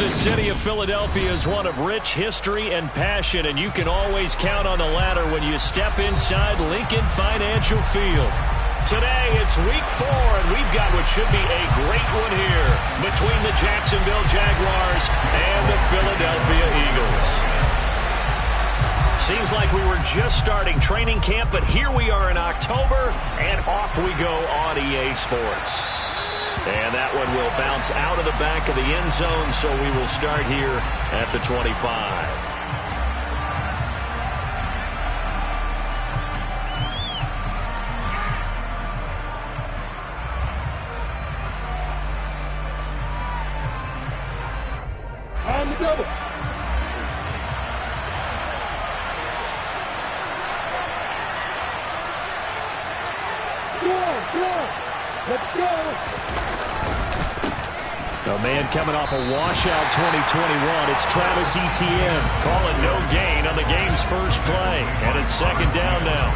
The city of Philadelphia is one of rich history and passion, and you can always count on the latter when you step inside Lincoln Financial Field. Today, it's week 4, and we've got what should be a great one here between the Jacksonville Jaguars and the Philadelphia Eagles. Seems like we were just starting training camp, but here we are in October, and off we go on EA Sports. And that one will bounce out of the back of the end zone, so we will start here at the 25. On the double. Let's go. A man coming off a washout 2021. It's Travis Etienne calling no gain on the game's first play. And it's second down now.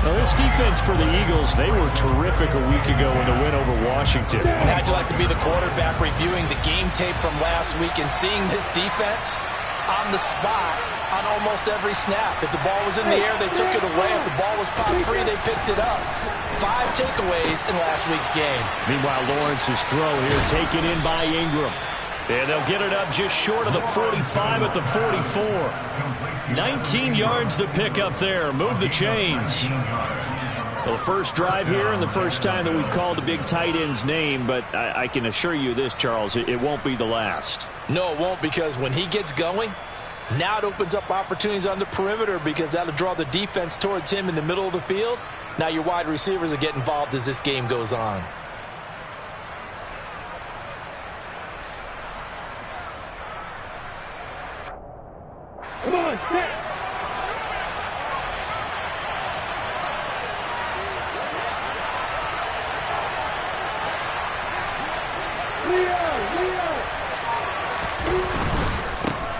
Now, this defense for the Eagles, they were terrific a week ago in the win over Washington. How'd you like to be the quarterback reviewing the game tape from last week and seeing this defense on the spot on almost every snap? If the ball was in the air, they took it away. If the ball was popped free, they picked it up. 5 takeaways in last week's game. Meanwhile, Lawrence's throw here taken in by Ingram. And they'll get it up just short of the 45 at the 44. 19 yards to pick up there. Move the chains. Well, the first drive here and the first time that we've called a big tight end's name, but I can assure you this, Charles, it won't be the last. No, it won't, because when he gets going, now it opens up opportunities on the perimeter because that'll draw the defense towards him in the middle of the field. Now your wide receivers will get involved as this game goes on. Come on, set.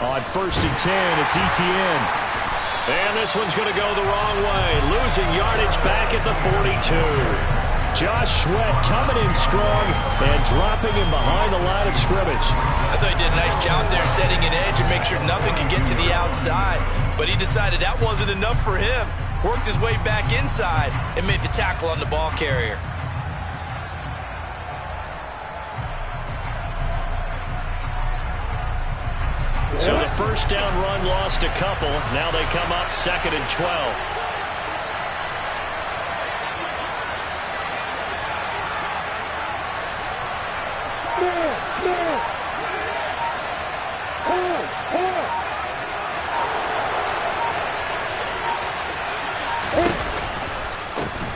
On 1st and 10, it's Etienne. And this one's going to go the wrong way. Losing yardage back at the 42. Josh Sweat coming in strong and dropping him behind the line of scrimmage. I thought he did a nice job there setting an edge and make sure nothing could get to the outside. But he decided that wasn't enough for him. Worked his way back inside and made the tackle on the ball carrier. So the first down run lost a couple. Now they come up 2nd and 12.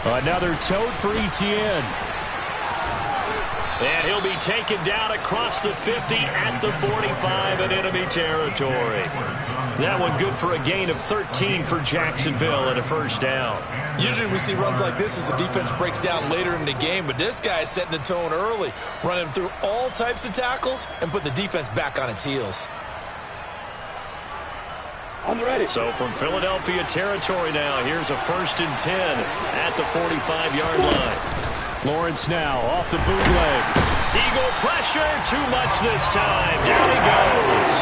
Another tote for Etienne. And he'll be taken down across the 50 at the 45 in enemy territory. That one good for a gain of 13 for Jacksonville and a first down. Usually we see runs like this as the defense breaks down later in the game, but this guy is setting the tone early, running through all types of tackles and put the defense back on its heels. On the ready. So from Philadelphia territory now, here's a 1st and 10 at the 45-yard line. Lawrence now off the bootleg. Eagle pressure, too much this time. Down he goes.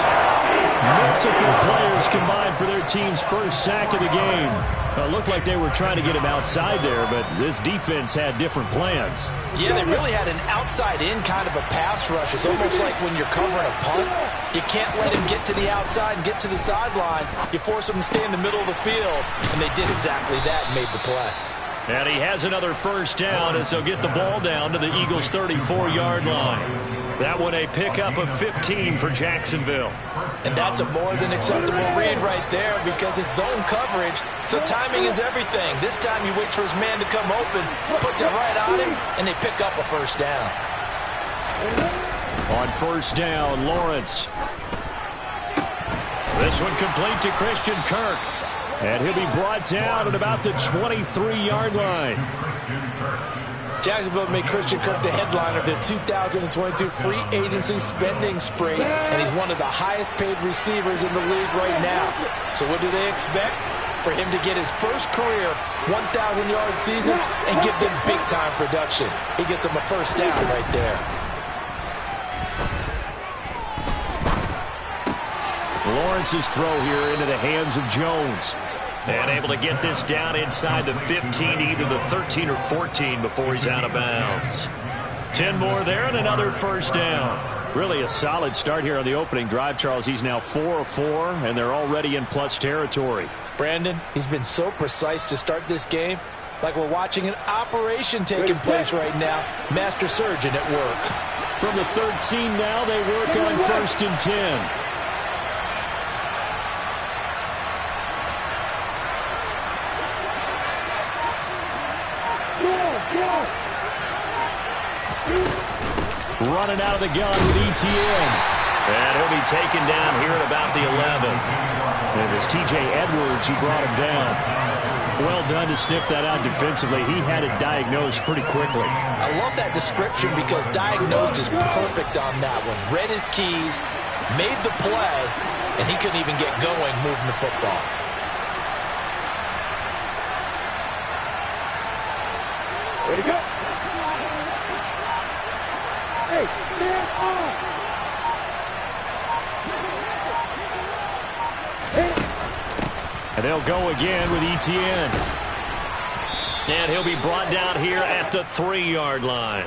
Multiple players combined for their team's first sack of the game. It looked like they were trying to get him outside there, but this defense had different plans. Yeah, they really had an outside-in kind of a pass rush. It's almost like when you're covering a punt, you can't let him get to the outside and get to the sideline. You force him to stay in the middle of the field, and they did exactly that and made the play. And he has another first down as they'll get the ball down to the Eagles' 34-yard line. That one a pickup of 15 for Jacksonville. And that's a more than acceptable read right there because it's zone coverage, so timing is everything. This time he waits for his man to come open, puts it right on him, and they pick up a first down. On first down, Lawrence. This one complete to Christian Kirk. And he'll be brought down at about the 23-yard line. Jacksonville made Christian Kirk the headliner of the 2022 free agency spending spree, and he's one of the highest-paid receivers in the league right now. So what do they expect? For him to get his first career 1,000-yard season and give them big-time production. He gets him a first down right there. Lawrence's throw here into the hands of Jones. And able to get this down inside the 15, either the 13 or 14 before he's out of bounds. 10 more there and another first down. Really a solid start here on the opening drive, Charles. He's now 4 of 4, and they're already in plus territory. Brandon, he's been so precise to start this game, like we're watching an operation taking place right now. Master surgeon at work. From the 13 now, they work on 1st and 10. Running out of the gun with ETN. And he'll be taken down here at about the 11. And it was T.J. Edwards who brought him down. Well done to sniff that out defensively. He had it diagnosed pretty quickly. I love that description because diagnosed is perfect on that one. Read his keys, made the play, and he couldn't even get going moving the football. Way to go. Hey, stand off. And they'll go again with ETN. And he'll be brought down here at the 3-yard line.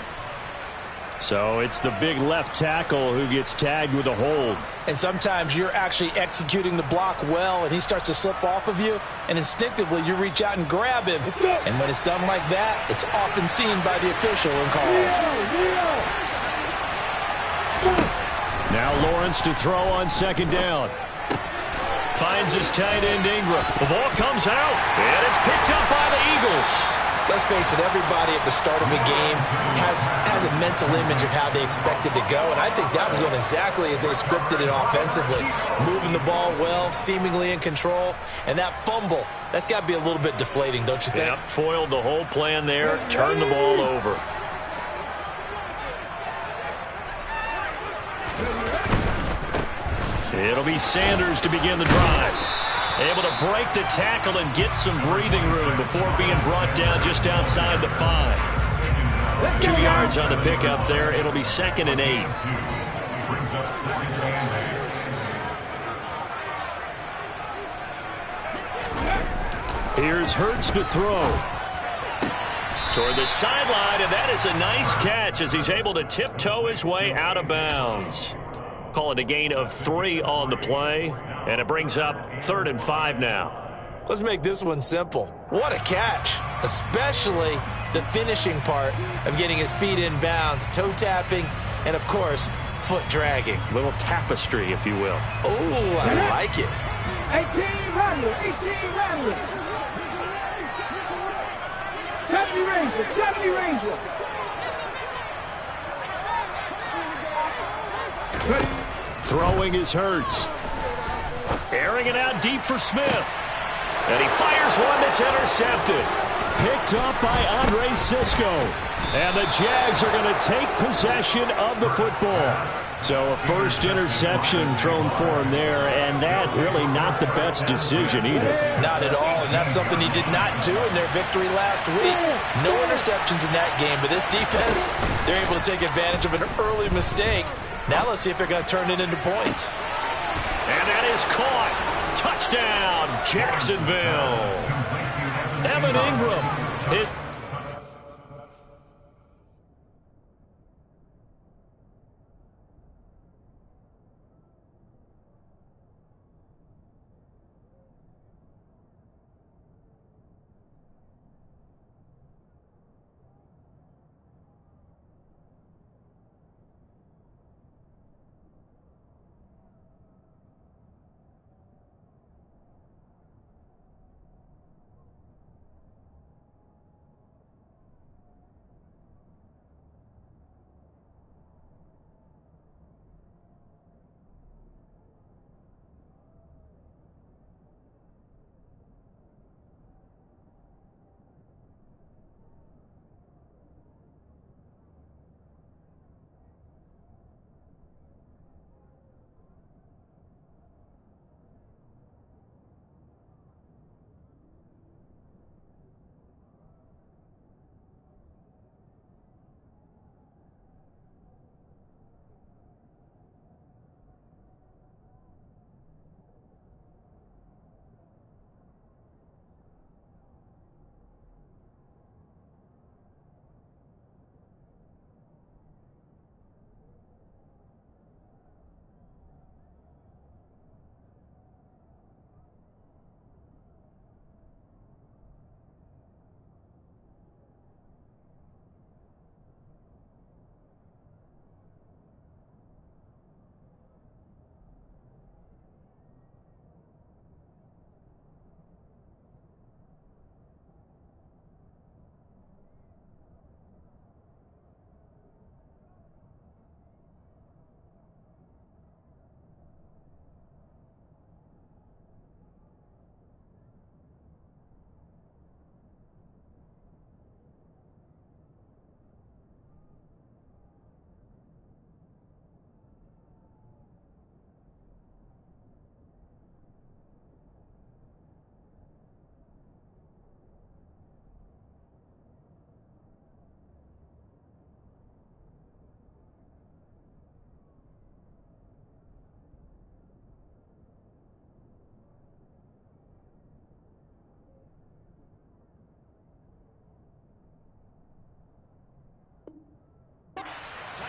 So it's the big left tackle who gets tagged with a hold. And sometimes you're actually executing the block well, and he starts to slip off of you, and instinctively you reach out and grab him. And when it's done like that, it's often seen by the official and called. Now Lawrence to throw on 2nd down. Finds his tight end Ingram. The ball comes out, and it's picked up by the Eagles. Let's face it, everybody at the start of a game has a mental image of how they expect it to go, and I think that was going exactly as they scripted it offensively. Moving the ball well, seemingly in control, and that fumble, that's got to be a little bit deflating, don't you think? Yep, foiled the whole plan there, turned the ball over. It'll be Sanders to begin the drive. Able to break the tackle and get some breathing room before being brought down just outside the 5. 2 yards on the pickup there. It'll be 2nd and 8. Here's Hurts to throw. Toward the sideline, and that is a nice catch as he's able to tiptoe his way out of bounds. Call it a gain of 3 on the play, and it brings up 3rd and 5 now. Let's make this one simple. What a catch, especially the finishing part of getting his feet in bounds, toe tapping, and of course, foot dragging. Little tapestry, if you will. Oh, I like it. 18 Rattler, 18 Rattler. 70 Ranger, 70 Ranger. Throwing is Hurts. Airing it out deep for Smith. And he fires one that's intercepted. Picked up by Andre Sisco. And the Jags are going to take possession of the football. So a first interception thrown for him there, and that really not the best decision either. Not at all, and that's something he did not do in their victory last week. No interceptions in that game, but this defense, they're able to take advantage of an early mistake. Now let's see if they're going to turn it into points. And that is caught. Touchdown, Jacksonville. Evan Ingram.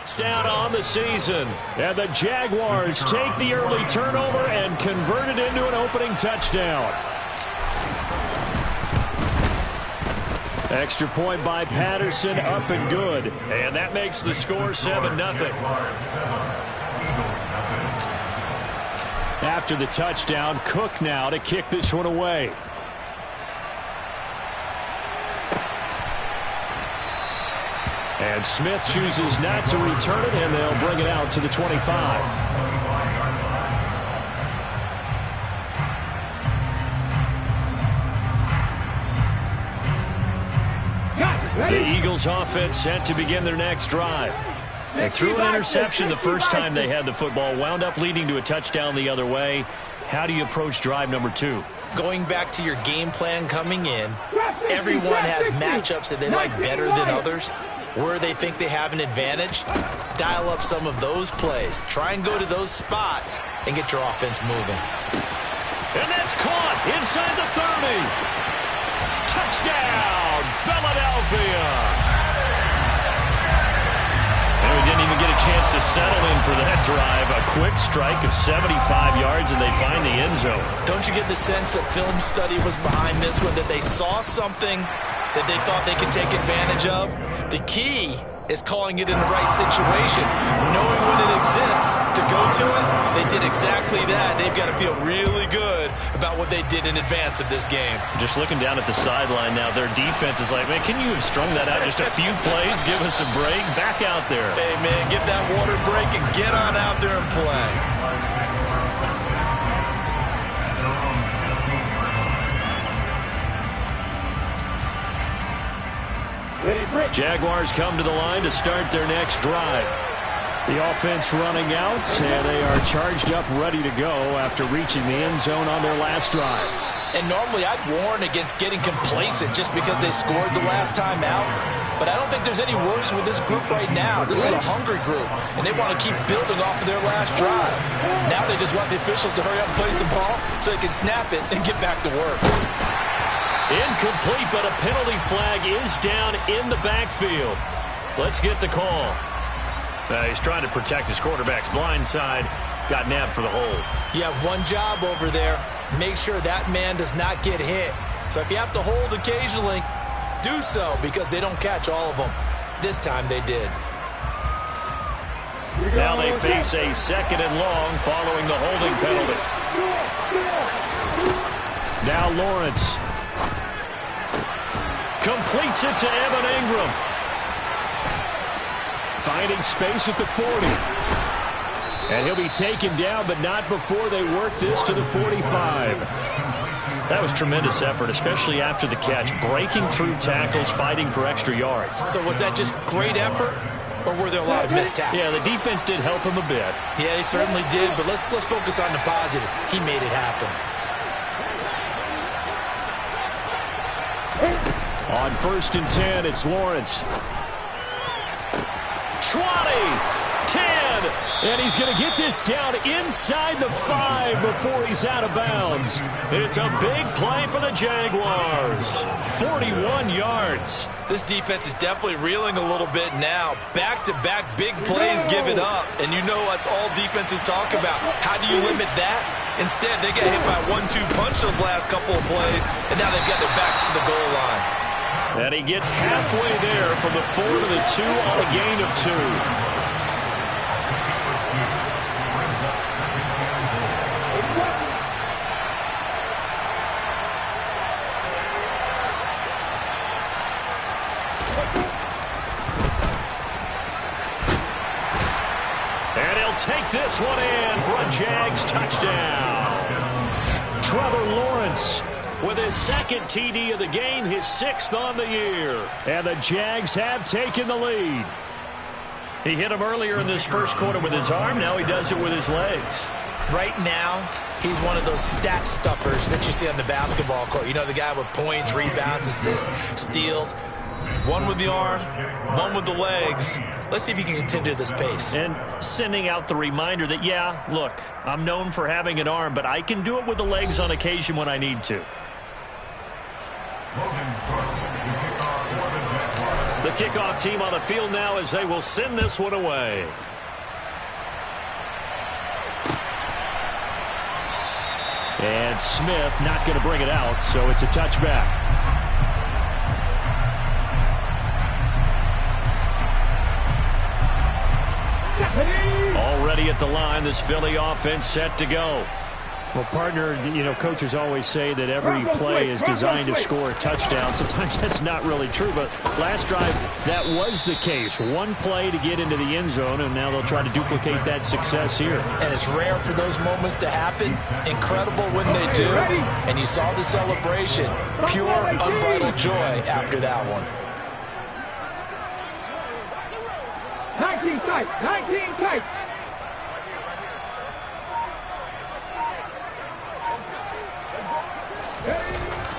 touchdown on the season. And the Jaguars take the early turnover and convert it into an opening touchdown. Extra point by Patterson, up and good. And that makes the score 7-0. After the touchdown, Cook now to kick this one away. And Smith chooses not to return it, and they'll bring it out to the 25. The Eagles offense set to begin their next drive. They threw an interception the first time they had the football, wound up leading to a touchdown the other way. How do you approach drive number 2? Going back to your game plan coming in, everyone has matchups that they like better than others. Where they think they have an advantage, dial up some of those plays. Try and go to those spots and get your offense moving. And that's caught inside the 30. Touchdown, Philadelphia. And we didn't even get a chance to settle in for that drive. A quick strike of 75 yards, and they find the end zone. Don't you get the sense that film study was behind this one, that they saw something that they thought they could take advantage of? The key is calling it in the right situation, knowing when it exists to go to it. They did exactly that. They've got to feel really good about what they did in advance of this game. Just looking down at the sideline now, their defense is like, man, can you have strung that out just a few plays? Give us a break. Back out there. Hey, man, get that water break and get on out there and play. Jaguars come to the line to start their next drive. The offense running out, and they are charged up, ready to go after reaching the end zone on their last drive. And normally I'd warn against getting complacent just because they scored the last time out. But I don't think there's any worries with this group right now. This is a hungry group, and they want to keep building off of their last drive. Now they just want the officials to hurry up and place the ball so they can snap it and get back to work. Incomplete, but a penalty flag is down in the backfield. Let's get the call. He's trying to protect his quarterback's blind side. Got nabbed for the hold. You have one job over there. Make sure that man does not get hit. So if you have to hold occasionally, do so, because they don't catch all of them. This time they did. Now they face a 2nd and long following the holding penalty. Now Lawrence completes it to Evan Ingram. Finding space at the 40. And he'll be taken down, but not before they work this to the 45. That was tremendous effort, especially after the catch. Breaking through tackles, fighting for extra yards. So was that just great effort, or were there a lot of missed tackles? Yeah, the defense did help him a bit. Yeah, they certainly did, but let's focus on the positive. He made it happen. On 1st and 10, it's Lawrence. 20, 10, and he's going to get this down inside the 5 before he's out of bounds. It's a big play for the Jaguars. 41 yards. This defense is definitely reeling a little bit now. Back-to-back big plays given up, and you know that's all defenses talk about. How do you limit that? Instead, they got hit by a 1-2 punch those last couple of plays, and now they've got their backs to the goal line. And he gets halfway there from the 4 to the 2 on a gain of 2. And he'll take this one in for a Jags touchdown. Trevor Lawrence with his 2nd TD of the game, his 6th on the year. And the Jags have taken the lead. He hit him earlier in this first quarter with his arm. Now he does it with his legs. Right now, he's one of those stat stuffers that you see on the basketball court. You know, the guy with points, rebounds, assists, steals. One with the arm, one with the legs. Let's see if he can continue this pace. And sending out the reminder that, yeah, look, I'm known for having an arm, but I can do it with the legs on occasion when I need to. The The kickoff team on the field now as they will send this one away. And Smith not going to bring it out, so it's a touchback. Already at the line, this Philly offense set to go. Well, partner, coaches always say that every play is designed to score a touchdown. Sometimes that's not really true, but last drive, that was the case. One play to get into the end zone, and now they'll try to duplicate that success here. And it's rare for those moments to happen. Incredible when they do. And you saw the celebration. Pure, unbridled joy after that one. 19 tight, 19 tight.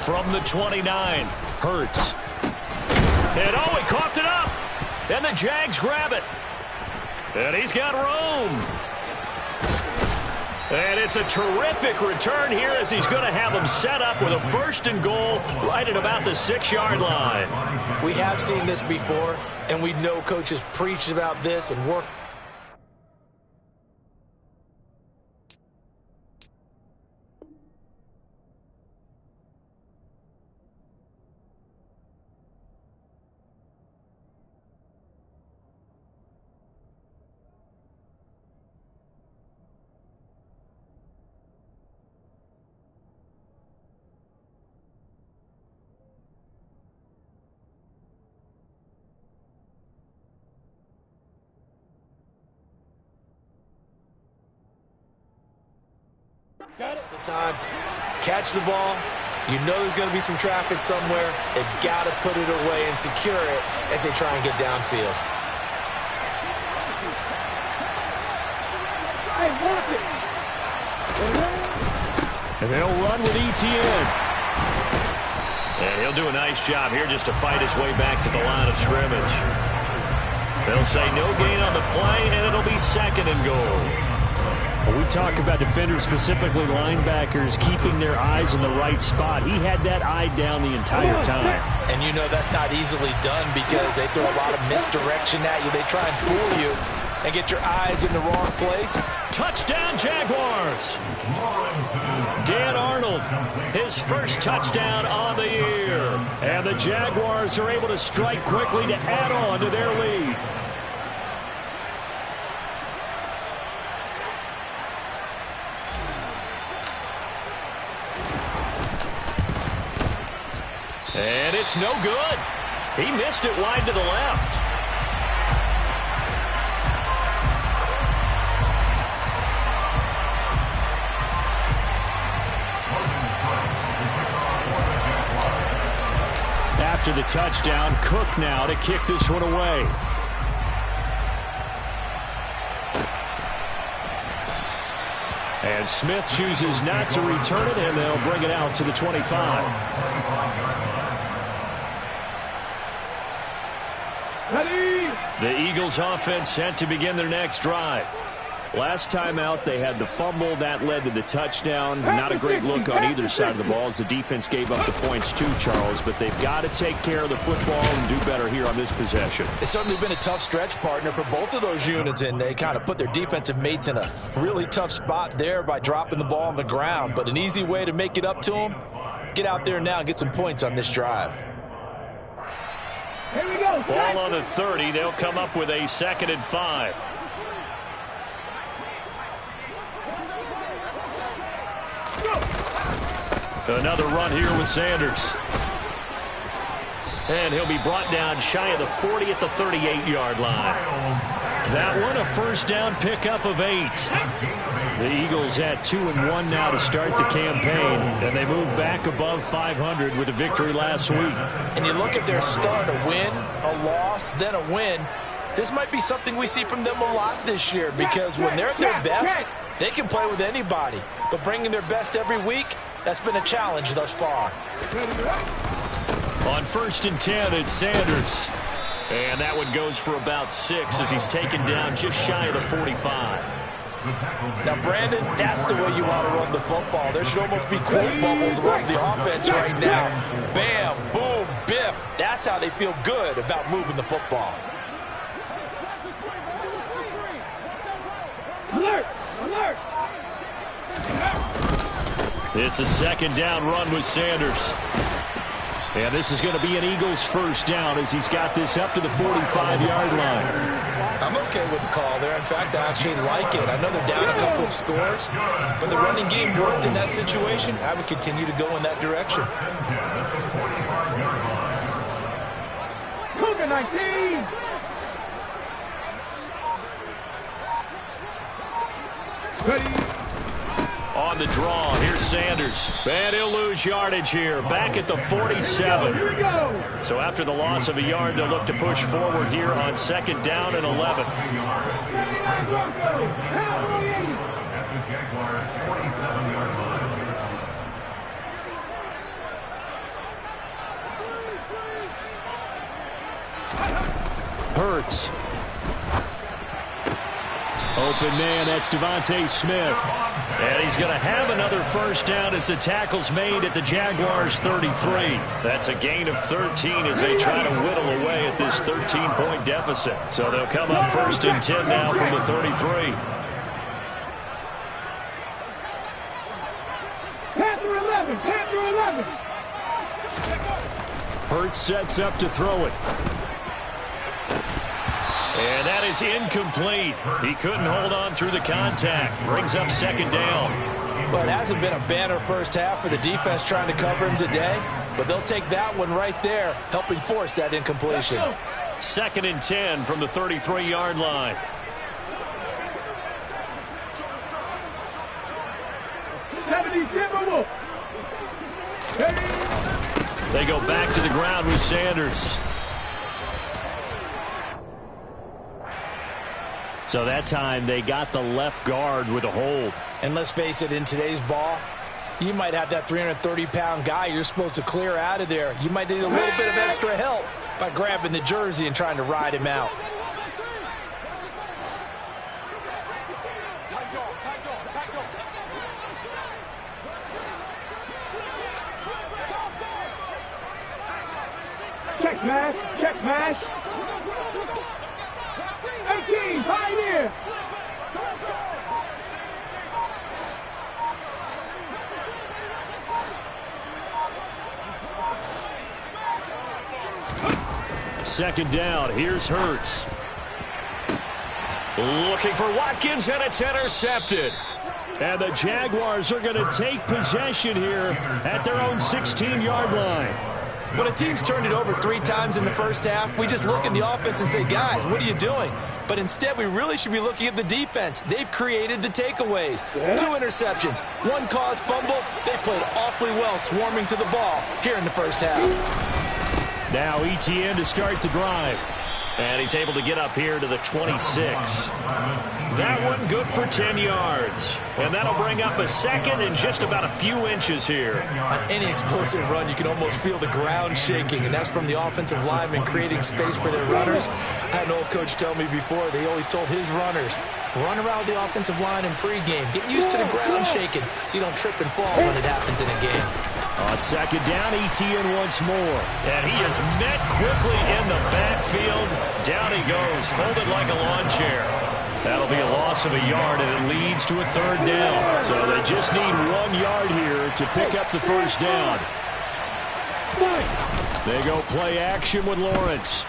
From the 29, Hurts. And he coughed it up. And the Jags grab it. And he's got room. And it's a terrific return here as he's going to have them set up with a 1st and goal right at about the 6-yard line. We have seen this before, and we know coaches preach about this and work. The time, catch the ball. You know there's going to be some traffic somewhere. They've got to put it away and secure it as they try and get downfield. And they'll run with ETN. And he'll do a nice job here just to fight his way back to the line of scrimmage. They'll say no gain on the play, and it'll be 2nd and goal. When we talk about defenders, specifically linebackers, keeping their eyes in the right spot. He had that eye down the entire time. And you know that's not easily done because they throw a lot of misdirection at you. They try and fool you and get your eyes in the wrong place. Touchdown, Jaguars! Dan Arnold, his first touchdown on the year. And the Jaguars are able to strike quickly to add on to their lead. And it's no good. He missed it wide to the left. After the touchdown, Cook now to kick this one away. And Smith chooses not to return it, and they'll bring it out to the 25. The Eagles offense set to begin their next drive. Last time out, they had the fumble. That led to the touchdown. Not a great look on either side of the ball as the defense gave up the points too, Charles. But they've got to take care of the football and do better here on this possession. It's certainly been a tough stretch, partner, for both of those units, and they kind of put their defensive mates in a really tough spot there by dropping the ball on the ground. But an easy way to make it up to them, get out there now and get some points on this drive. Here we go. Ball on the 30. They'll come up with a 2nd and 5. Another run here with Sanders. And he'll be brought down shy of the 40 at the 38-yard line. That one a first down pickup of 8. The Eagles at 2-1 now to start the campaign, and they move back above 500 with a victory last week. And you look at their start, a win, a loss, then a win. This might be something we see from them a lot this year because when they're at their best, they can play with anybody. But bringing their best every week, that's been a challenge thus far. On 1st and 10, it's Sanders. And that one goes for about 6 as he's taken down just shy of the 45. Now, Brandon, that's the way you want to run the football. There should almost be quote bubbles above the offense right now. Bam, boom, biff. cliff. That's how they feel good about moving the football. Alert! Alert! It's a second down run with Sanders. And this is going to be an Eagles first down as he's got this up to the 45-yard line. I'm okay with the call there. In fact, I actually like it. I know they're down a couple of scores, but the running game worked in that situation. I would continue to go in that direction. Cougar 19! Ready? On the draw, here's Sanders. And he'll lose yardage here, back at the 47. Here we go! So after the loss of a yard, they'll look to push forward here on second down and 11. Hurts. Open man, that's Devontae Smith. And he's going to have another first down as the tackle's made at the Jaguars' 33. That's a gain of 13 as they try to whittle away at this 13-point deficit. So they'll come up first and 10 now from the 33. Panther 11! Panther 11! Hurts sets up to throw it. And that is incomplete. He couldn't hold on through the contact. Brings up second down. Well, it hasn't been a banner first half for the defense trying to cover him today, but they'll take that one right there, helping force that incompletion. Second and 10 from the 33-yard line. They go back to the ground with Sanders. So that time they got the left guard with a hold. And let's face it, in today's ball, you might have that 330-pound guy you're supposed to clear out of there. You might need a little bit of extra help by grabbing the jersey and trying to ride him out. Check mash! Check mash! 18! Pioneer! Second down, here's Hurts. Looking for Watkins, and it's intercepted. And the Jaguars are going to take possession here at their own 16-yard line. When a team's turned it over 3 times in the first half, we just look at the offense and say, guys, what are you doing? But instead, we really should be looking at the defense. They've created the takeaways. 2 interceptions, 1 caused fumble. They played awfully well swarming to the ball here in the first half. Now ETN to start the drive. And he's able to get up here to the 26. That one good for 10 yards. And that'll bring up a second and just about a few inches here. On any explosive run, you can almost feel the ground shaking, and that's from the offensive linemen creating space for their runners. I had an old coach tell me before, they always told his runners, run around the offensive line in pregame. Get used to the ground shaking so you don't trip and fall when it happens in a game. On second down, ETN once more. And he is met quickly in the backfield. Down he goes, folded like a lawn chair. That'll be a loss of a yard, and it leads to a third down. So they just need 1 yard here to pick up the first down. They go play action with Lawrence.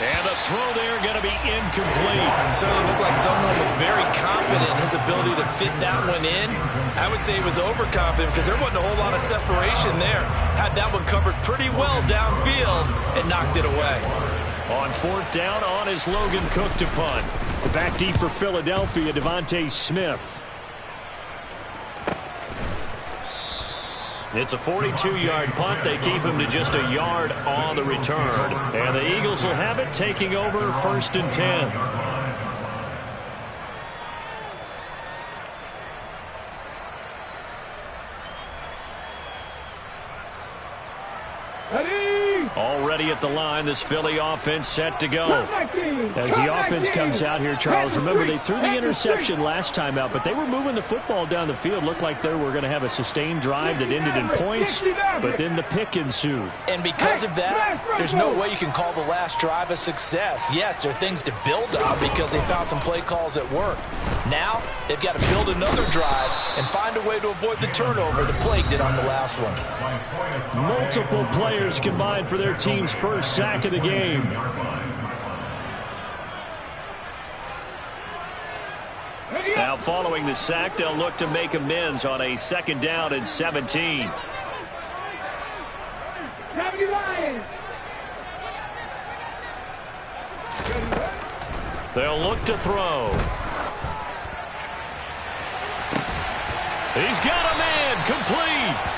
And the throw there going to be incomplete. Certainly looked like someone was very confident in his ability to fit that one in. I would say he was overconfident because there wasn't a whole lot of separation there. Had that one covered pretty well downfield and knocked it away. On fourth down, on is Logan Cook to punt. Back deep for Philadelphia, Devontae Smith. It's a 42-yard punt. They keep him to just a yard on the return. And the Eagles will have it, taking over first and 10. Ready! Already at the line, this Philly offense set to go. As the offense comes out here, Charles, remember they threw the interception last time out, but they were moving the football down the field. Looked like they were going to have a sustained drive that ended in points, but then the pick ensued. And because of that, there's no way you can call the last drive a success. Yes, there are things to build on because they found some play calls that work. Now, they've got to build another drive and find a way to avoid the turnover the Plague did on the last one. Multiple players combined for their team's first sack of the game. Now following the sack, they'll look to make amends on a 2nd down and 17. They'll look to throw. He's got a man complete.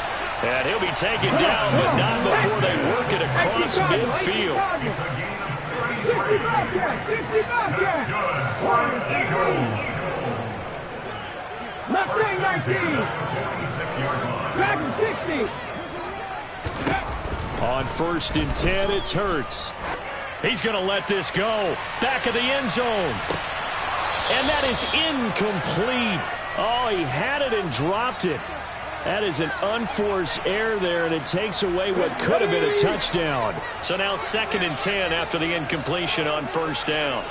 And he'll be taken down, but not before they work it across midfield. On 1st and 10, it's Hurts. He's going to let this go. Back of the end zone. And that is incomplete. Oh, he had it and dropped it. That is an unforced error there, and it takes away what could have been a touchdown. So now 2nd and 10 after the incompletion on 1st down.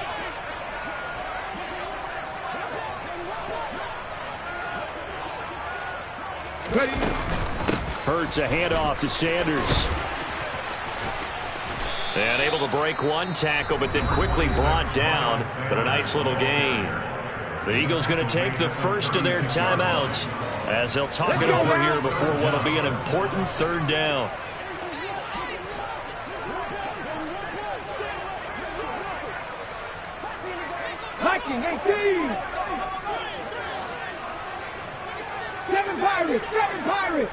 Hurts a handoff to Sanders. And able to break one tackle, but then quickly brought down. But a nice little gain. The Eagles going to take the first of their timeouts as they'll talk it over here before what will be an important 3rd down. Viking 18. 7 Pirates. 7 Pirates.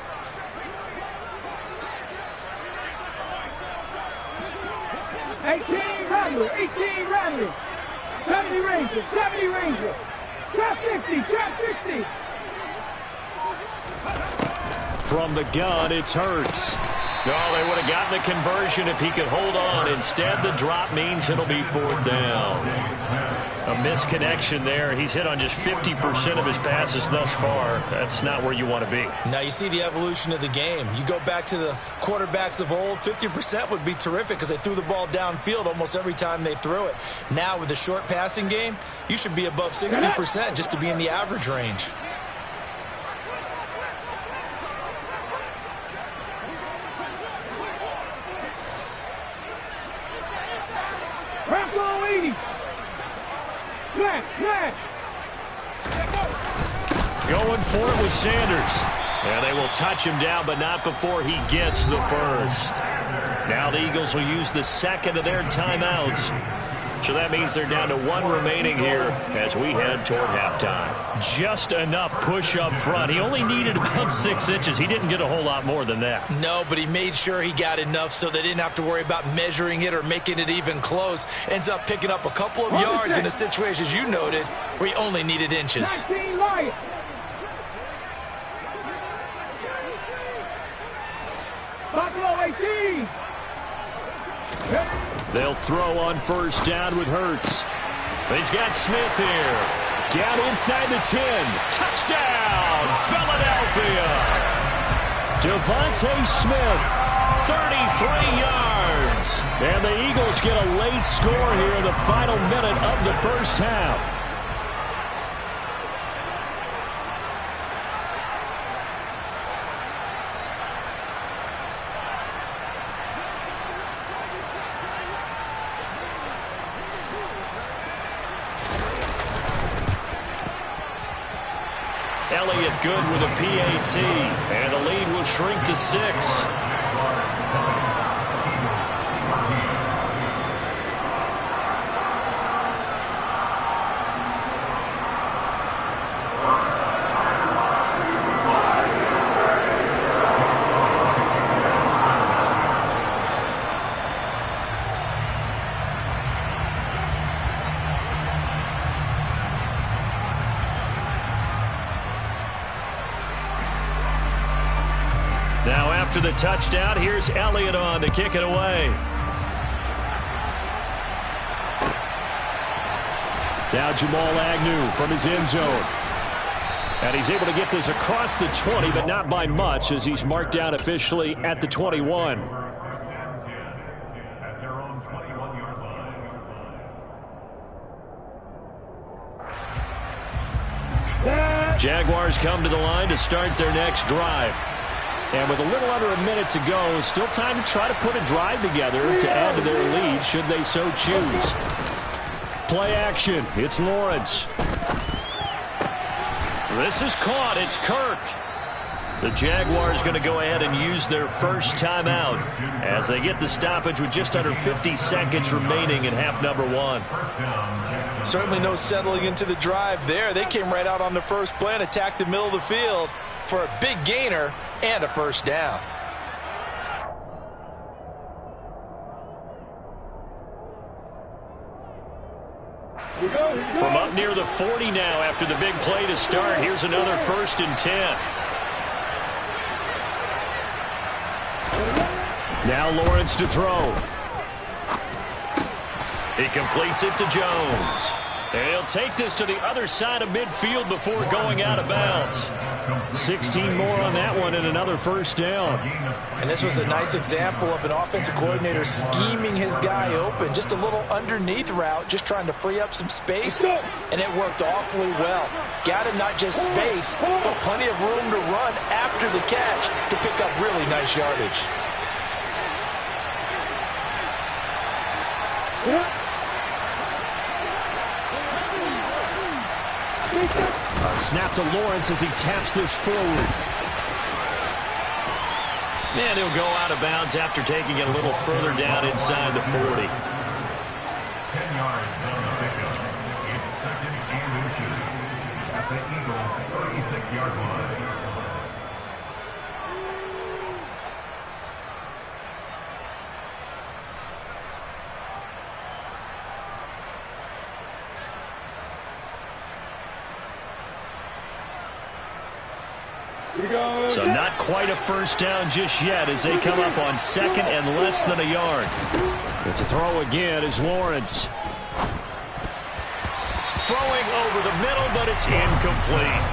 18 Rattlers. 18 Rattlers. 70 Rangers. 70 Rangers. Trap 60. Trap 60. From the gun, it's Hurts. Oh, they would have gotten the conversion if he could hold on. Instead, the drop means it'll be 4th down. A misconnection there. He's hit on just 50% of his passes thus far. That's not where you want to be. Now you see the evolution of the game. You go back to the quarterbacks of old, 50% would be terrific because they threw the ball downfield almost every time they threw it. Now with the short passing game, you should be above 60% just to be in the average range. Going for it with Sanders. And they will touch him down, but not before he gets the first. Now the Eagles will use the 2nd of their timeouts. So that means they're down to 1 remaining here as we head toward halftime. Just enough push up front. He only needed about 6 inches. He didn't get a whole lot more than that. No, but he made sure he got enough so they didn't have to worry about measuring it or making it even close. Ends up picking up a couple of yards in a situation, as you noted, where he only needed inches. 19 Lions. Buffalo 18. They'll throw on 1st down with Hurts. He's got Smith here. Down inside the 10. Touchdown, Philadelphia. Devontae Smith, 33 yards. And the Eagles get a late score here in the final minute of the 1st half. Elliott good with a PAT, and the lead will shrink to 6. Now after the touchdown, here's Elliott on to kick it away. Now Jamal Agnew from his end zone. And he's able to get this across the 20, but not by much as he's marked down officially at the 21. Jaguars come to the line to start their next drive. And with a little under a minute to go, still time to try to put a drive together to add to their lead should they so choose. Play action. It's Lawrence. This is caught. It's Kirk. The Jaguars going to go ahead and use their first timeout as they get the stoppage with just under 50 seconds remaining in half number one. Certainly no settling into the drive there. They came right out on the first play and attacked the middle of the field for a big gainer and a first down. From up near the 40 now after the big play to start, here's another 1st and 10. Now Lawrence to throw. He completes it to Jones. And he'll take this to the other side of midfield before going out of bounds. 16 more on that one and another first down. And this was a nice example of an offensive coordinator scheming his guy open. Just a little underneath route, just trying to free up some space, and it worked awfully well. Got him not just space, but plenty of room to run after the catch to pick up really nice yardage. A snap to Lawrence as he taps this forward. And he'll go out of bounds after taking it a little further down inside the 40. 10 yards on the pickup. It's 2nd and inches at the Eagles' 36-yard line. So not quite a first down just yet as they come up on 2nd and less than a yard. But to throw again is Lawrence. Throwing over the middle, but it's incomplete.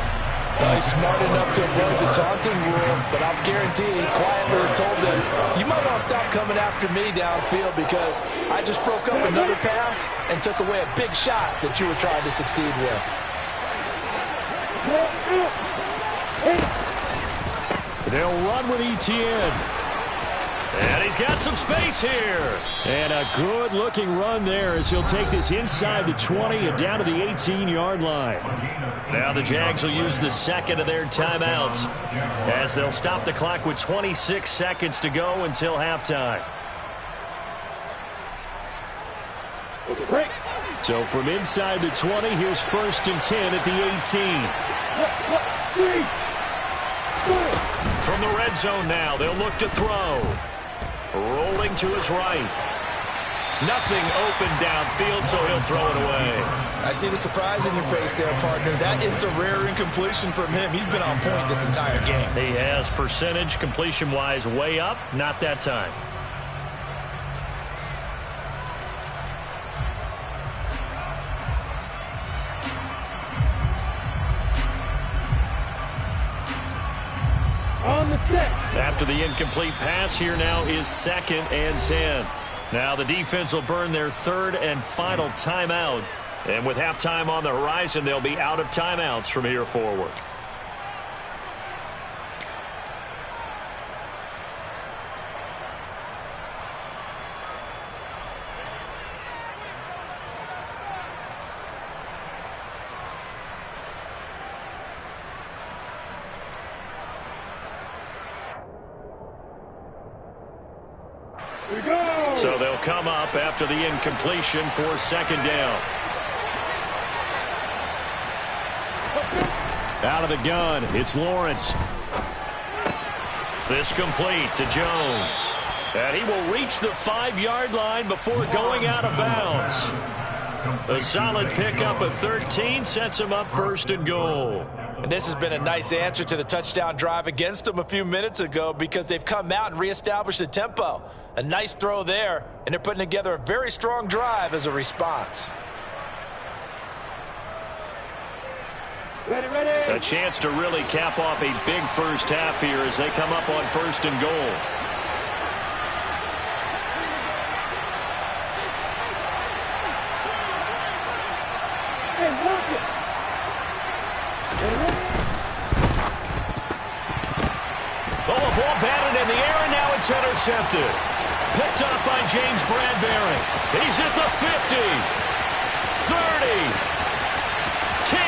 He's smart enough to avoid the taunting rule, but I'm guaranteed he quietly has told them, you might want to stop coming after me downfield because I just broke up another pass and took away a big shot that you were trying to succeed with. They'll run with Etienne. And he's got some space here. And a good-looking run there as he'll take this inside the 20 and down to the 18-yard line. Now the Jags will use the second of their timeouts as they'll stop the clock with 26 seconds to go until halftime. So from inside the 20, here's 1st and 10 at the 18. From the red zone now, they'll look to throw. Rolling to his right. Nothing open downfield, so he'll throw it away. I see the surprise in your face there, partner. That is a rare incompletion from him. He's been on point this entire game. He has percentage completion-wise way up, not that time. On the set. After the incomplete pass, here now is 2nd and 10. Now the defense will burn their 3rd and final timeout. And with halftime on the horizon, they'll be out of timeouts from here forward. So they'll come up after the incompletion for 2nd down. Out of the gun, it's Lawrence. This complete to Jones. And he will reach the 5-yard line before going out of bounds. A solid pickup of 13 sets him up first and goal. And this has been a nice answer to the touchdown drive against them a few minutes ago because they've come out and reestablished the tempo. A nice throw there, and they're putting together a very strong drive as a response. Ready. A chance to really cap off a big first half here as they come up on first and goal. Hey, block it. Oh, a ball batted in the air, and now it's intercepted. Picked up by James Bradbury. He's at the 50, 30, 10,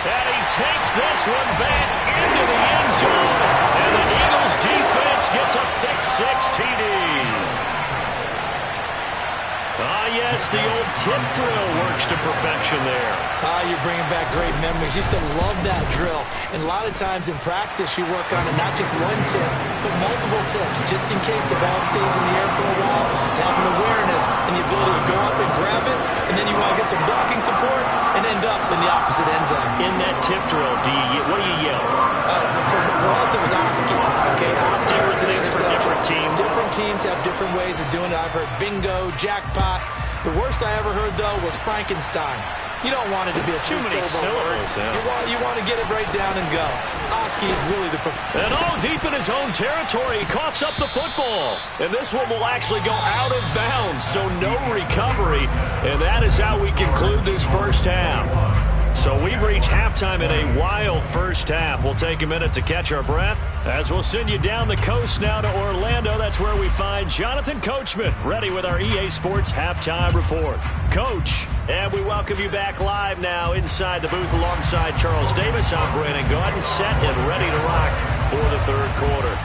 and he takes this one back into the end zone, and the Eagles defense gets a pick-six TD. Ah, yes, the old tip drill works to perfection there. You're bringing back great memories. Used to love that drill. And a lot of times in practice, you work on it, not just one tip, but multiple tips, just in case the ball stays in the air for a while, having awareness and the ability to go up and grab it, and then you want to get some blocking support and end up in the opposite end zone. In that tip drill, what do you yell? For us, it was Oski. Okay, Oski. Different things for different teams. Different teams have different ways of doing it. I've heard bingo, jackpot. The worst I ever heard, though, was Frankenstein. You don't want it to be a too many syllables. Yeah. You want to get it right down and go. Oski is really the and deep in his own territory, he coughs up the football. And this one will actually go out of bounds, so no recovery. And that is how we conclude this first half. So we've reached halftime in a wild first half. We'll take a minute to catch our breath as we'll send you down the coast now to Orlando. That's where we find Jonathan Coachman ready with our EA Sports Halftime Report. Coach, and we welcome you back live now inside the booth alongside Charles Davis. I'm Brandon Gaudin, set and ready to rock for the third quarter.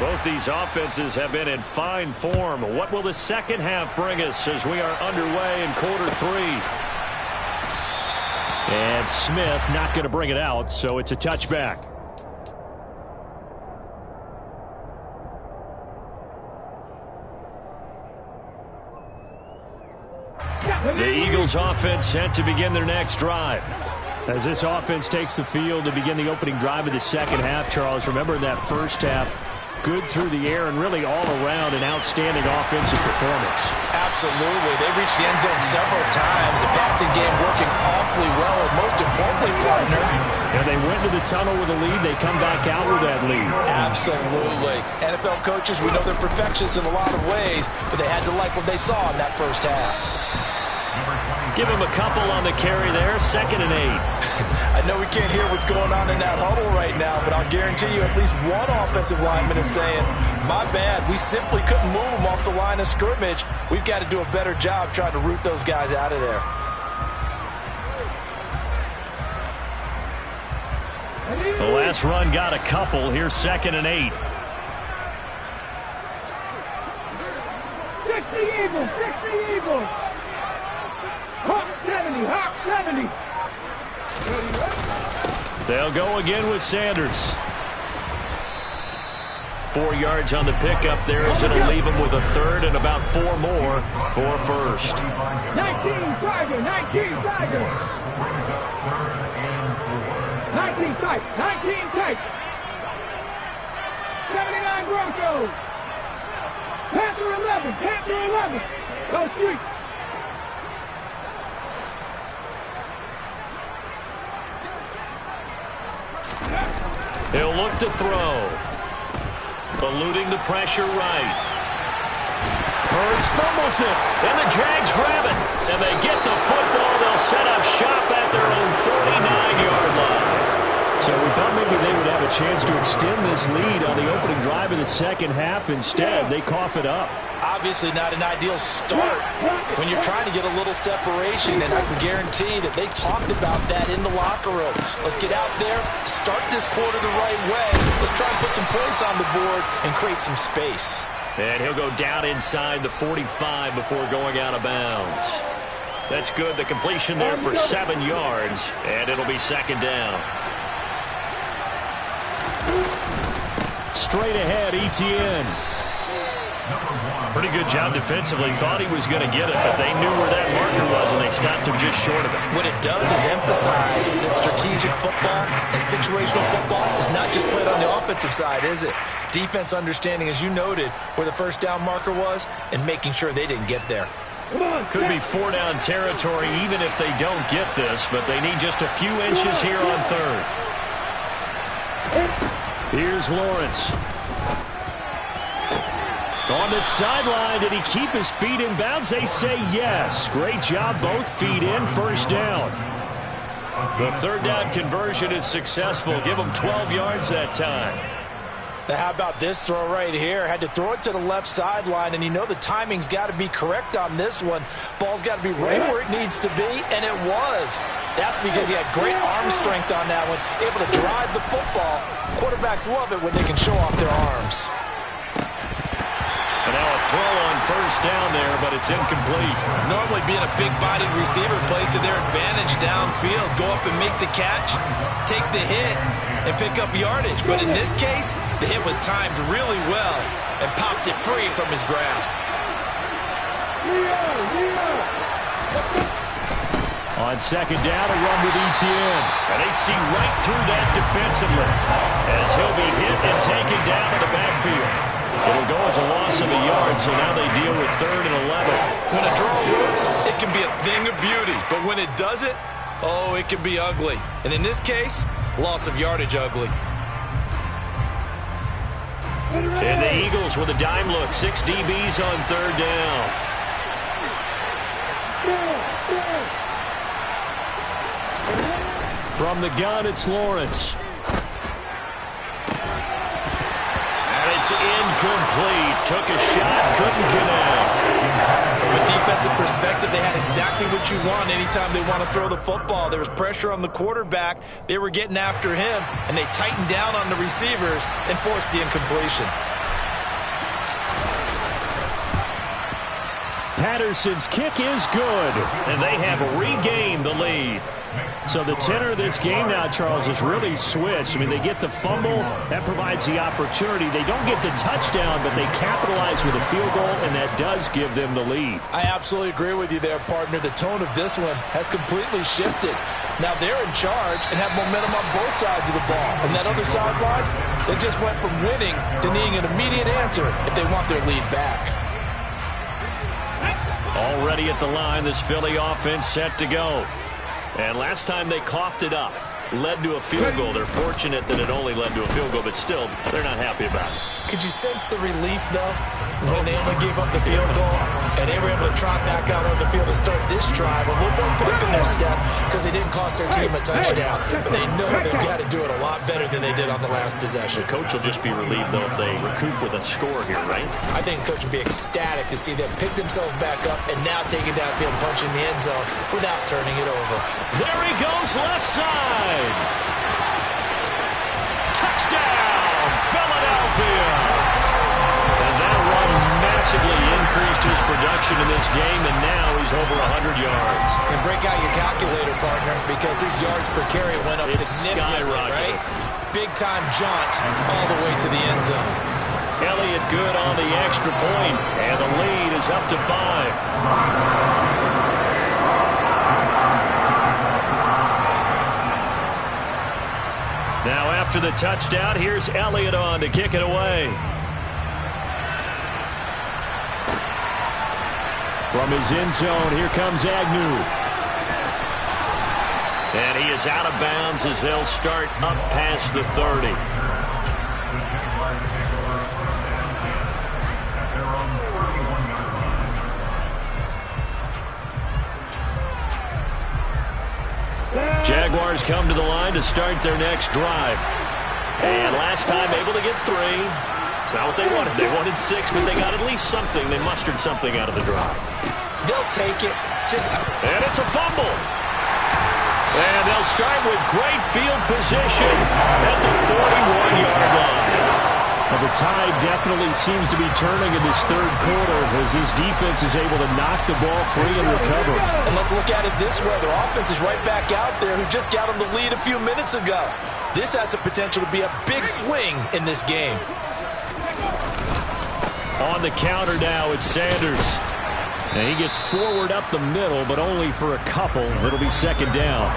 Both these offenses have been in fine form. What will the second half bring us as we are underway in quarter three? And Smith not going to bring it out, so it's a touchback. The Eagles offense set to begin their next drive. As this offense takes the field to begin the opening drive of the second half, Charles, remember in that first half, good through the air and really all around an outstanding offensive performance. Absolutely. They reached the end zone several times. The passing game working awfully well, and most importantly, partner. And they went to the tunnel with a lead. They come back out with that lead. Absolutely. NFL coaches, we know they're perfectionists in a lot of ways, but they had to like what they saw in that first half. Give him a couple on the carry there, 2nd and 8. I know we can't hear what's going on in that huddle right now, but I'll guarantee you at least one offensive lineman is saying, my bad, we simply couldn't move them off the line of scrimmage. We've got to do a better job trying to root those guys out of there. The last run got a couple. Here's 2nd and 8. 60 Eagles, 60 Eagles. Hawk 70, Hawk 70. They'll go again with Sanders. 4 yards on the pickup there as it'll leave him with a third and about 4 more for first. 19 Tiger, 19 Tiger. 19 tight, 19 tight. 79 Broncos. Panther 11, Panther 11. Go street. He'll look to throw. Eluding the pressure right. Hurts fumbles it. And the Jags grab it. And they get the football. They'll set up shop at their own 49-yard line. So we thought maybe they would have a chance to extend this lead on the opening drive of the second half. Instead, they cough it up. Obviously not an ideal start when you're trying to get a little separation, and I can guarantee that they talked about that in the locker room. Let's get out there, start this quarter the right way. Let's try and put some points on the board and create some space. And he'll go down inside the 45 before going out of bounds. That's good. The completion there for 7 yards, and it'll be second down. Straight ahead, ETN. Number 1. Pretty good job defensively. Thought he was going to get it, but they knew where that marker was, and they stopped him just short of it. What it does is emphasize that strategic football and situational football is not just played on the offensive side, is it? Defense understanding, as you noted, where the first down marker was and making sure they didn't get there. Could be 4-down territory even if they don't get this, but they need just a few inches here on third. Here's Lawrence. On the sideline, did he keep his feet in bounds? They say yes. Great job, both feet in, first down. The third down conversion is successful. Give them 12 yards that time. Now, how about this throw right here? Had to throw it to the left sideline, and you know the timing's got to be correct on this one. Ball's got to be right where it needs to be, and it was. That's because he had great arm strength on that one, able to drive the football. Quarterbacks love it when they can show off their arms. And now a throw on first down there, but it's incomplete. Normally being a big-bodied receiver plays to their advantage downfield. Go up and make the catch, take the hit, and pick up yardage. But in this case, the hit was timed really well and popped it free from his grasp. On second down, a run with Etienne. And they see right through that defensively as he'll be hit and taken down in the backfield. It'll go as a loss of a yard, so now they deal with 3rd and 11. When a draw works, it can be a thing of beauty. But when it doesn't, oh, it can be ugly. And in this case, loss of yardage ugly. And the Eagles with a dime look. 6 DBs on 3rd down. From the gun, it's Lawrence. It's incomplete. Took a shot, couldn't connect. From a defensive perspective, they had exactly what you want anytime they want to throw the football. There was pressure on the quarterback. They were getting after him, and they tightened down on the receivers and forced the incompletion. Patterson's kick is good. And they have regained the lead. So the tenor of this game now, Charles, is really switched. I mean, they get the fumble. That provides the opportunity. They don't get the touchdown, but they capitalize with a field goal, and that does give them the lead. I absolutely agree with you there, partner. The tone of this one has completely shifted. Now they're in charge and have momentum on both sides of the ball. And that other sideline, they just went from winning to needing an immediate answer if they want their lead back. Already at the line, this Philly offense set to go. And last time they coughed it up, led to a field goal. They're fortunate that it only led to a field goal, but still, they're not happy about it. Could you sense the relief, though, when they only gave up the field goal and they were able to trot back out on the field and start this drive? A little more pep in their step because they didn't cost their team a touchdown. But they know they've got to do it a lot better than they did on the last possession. The coach will just be relieved, though, if they recoup with a score here, right? I think the coach will be ecstatic to see them pick themselves back up and now take it downfield and punch in the end zone without turning it over. There he goes, left side. Touchdown, Philadelphia. And that run massively increased his production in this game, and now he's over 100 yards. And break out your calculator, partner, because his yards per carry went up significantly, right? Big-time jaunt all the way to the end zone. Elliott good on the extra point, and the lead is up to 5. Now after the touchdown, here's Elliott on to kick it away. From his end zone, here comes Agnew. And he is out of bounds as they'll start up past the 30. Jaguars come to the line to start their next drive. And last time able to get 3. It's not what they wanted. They wanted 6, but they got at least something. They mustered something out of the drive. They'll take it. And it's a fumble. And they'll start with great field position at the 41-yard line. Well, the tide definitely seems to be turning in this third quarter as this defense is able to knock the ball free and recover. And let's look at it this way. Their offense is right back out there who just got them the lead a few minutes ago. This has the potential to be a big swing in this game. On the counter now, it's Sanders. And he gets forward up the middle, but only for a couple. It'll be second down.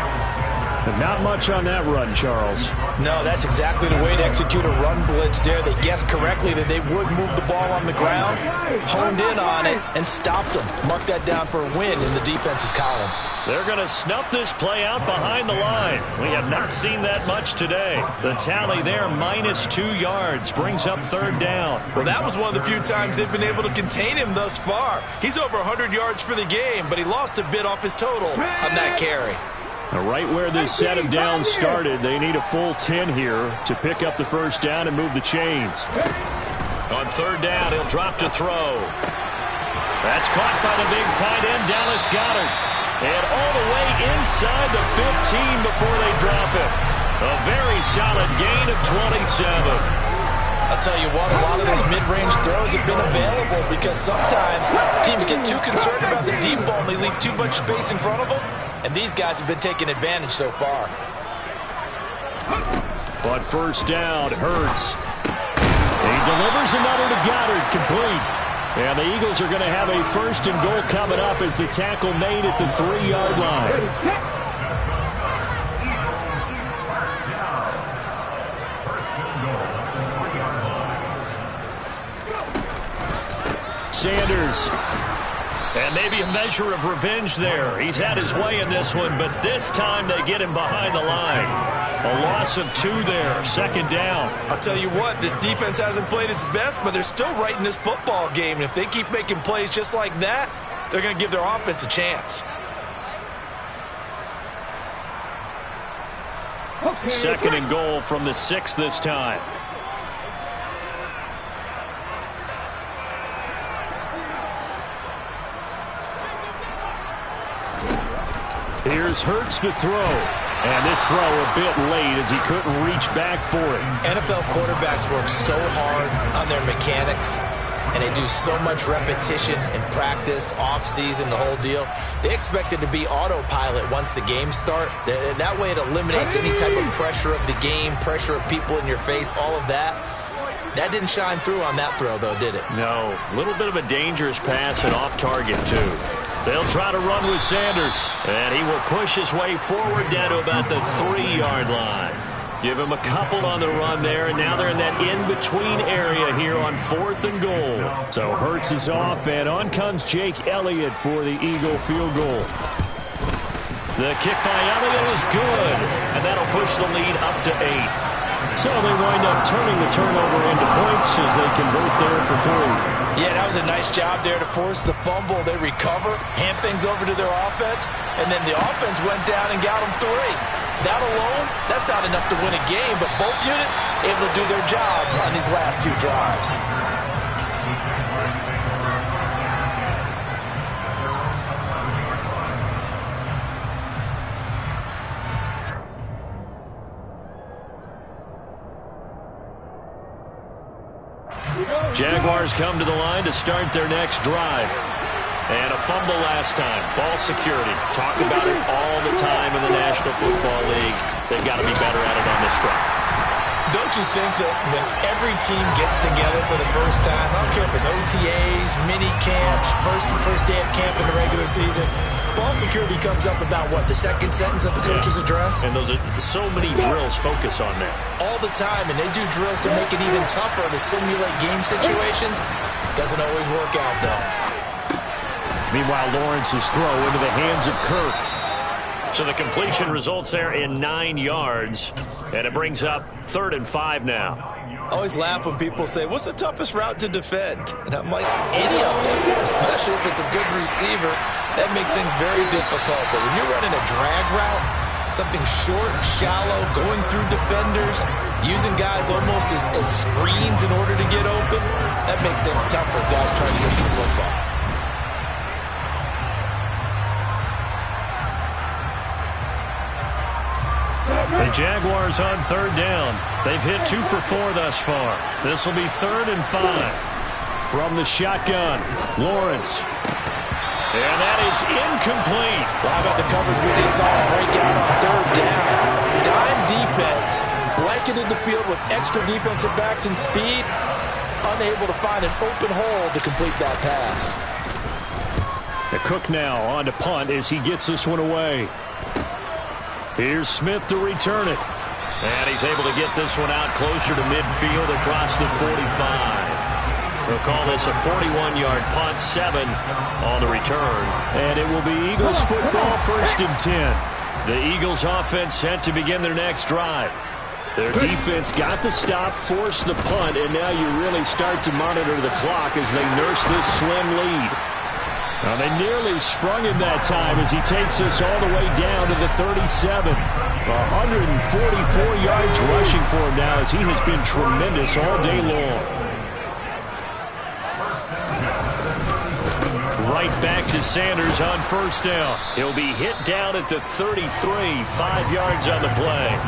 And not much on that run, Charles. No, that's exactly the way to execute a run blitz there. They guessed correctly that they would move the ball on the ground, honed in on it, and stopped them. Mark that down for a win in the defense's column. They're going to snuff this play out behind the line. We have not seen that much today. The tally there, -2 yards, brings up third down. Well, that was one of the few times they've been able to contain him thus far. He's over 100 yards for the game, but he lost a bit off his total on that carry. Right where this set of downs started, they need a full 10 here to pick up the first down and move the chains. On third down, he'll drop to throw. That's caught by the big tight end, Dallas Goedert. And all the way inside the 15 before they drop it. A very solid gain of 27. I'll tell you what, a lot of those mid-range throws have been available because sometimes teams get too concerned about the deep ball and they leave too much space in front of them. And these guys have been taking advantage so far. But first down, Hurts. He delivers another to Goddard, complete. And the Eagles are going to have a first and goal coming up as the tackle made at the 3-yard line. Sanders. And maybe a measure of revenge there. He's had his way in this one, but this time they get him behind the line. A loss of 2 there, second down. I'll tell you what, this defense hasn't played its best, but they're still right in this football game. And if they keep making plays just like that, they're going to give their offense a chance. Second and goal from the 6 this time. Here's Hurts to throw. And this throw a bit late as he couldn't reach back for it. NFL quarterbacks work so hard on their mechanics, and they do so much repetition and practice, off-season, the whole deal. They expect it to be autopilot once the games start. That way it eliminates any type of pressure of the game, pressure of people in your face, all of that. That didn't shine through on that throw, though, did it? No. A little bit of a dangerous pass and off target, too. They'll try to run with Sanders. And he will push his way forward down to about the 3-yard line. Give him a couple on the run there, and now they're in that in-between area here on 4th and goal. So Hurts is off, and on comes Jake Elliott for the Eagle field goal. The kick by Elliott is good, and that'll push the lead up to 8. So they wind up turning the turnover into points as they convert there for 3. Yeah, that was a nice job there to force the fumble. They recover, hand things over to their offense, and then the offense went down and got them 3. That alone, that's not enough to win a game, but both units able to do their jobs on these last 2 drives. Jaguars come to the line to start their next drive. And a fumble last time. Ball security. Talk about it all the time in the National Football League. They've got to be better at it on this drive. Don't you think that when every team gets together for the first time, I don't care if it's OTAs, mini camps, first day of camp in the regular season, ball security comes up about what, the second sentence of the coach's address? And those are so many drills focus on that. All the time, and they do drills to make it even tougher to simulate game situations. Doesn't always work out, though. Meanwhile, Lawrence's throw into the hands of Kirk. So the completion results there in 9 yards, and it brings up 3rd and 5 now. I always laugh when people say, what's the toughest route to defend? And I'm like, any of them, especially if it's a good receiver. That makes things very difficult. But when you're running a drag route, something short, shallow, going through defenders, using guys almost as screens in order to get open, that makes things tough for guys trying to get to the football. The Jaguars on 3rd down. They've hit 2 for 4 thus far. This will be 3rd and 5. From the shotgun, Lawrence. And that is incomplete. Well, how about the coverage we just saw break out on 3rd down? Dime defense, blanketed the field with extra defensive backs and speed. unable to find an open hole to complete that pass. The Cook now on to punt as he gets this one away. Here's Smith to return it. And he's able to get this one out closer to midfield across the 45. We'll call this a 41-yard punt, 7 on the return. And it will be Eagles football, 1st and 10. The Eagles offense set to begin their next drive. Their defense got the stop, forced the punt, and now you really start to monitor the clock as they nurse this slim lead. Now they nearly sprung him that time as he takes us all the way down to the 37. 144 yards rushing for him now as he has been tremendous all day long. Right back to Sanders on 1st down. He'll be hit down at the 33, 5 yards on the play.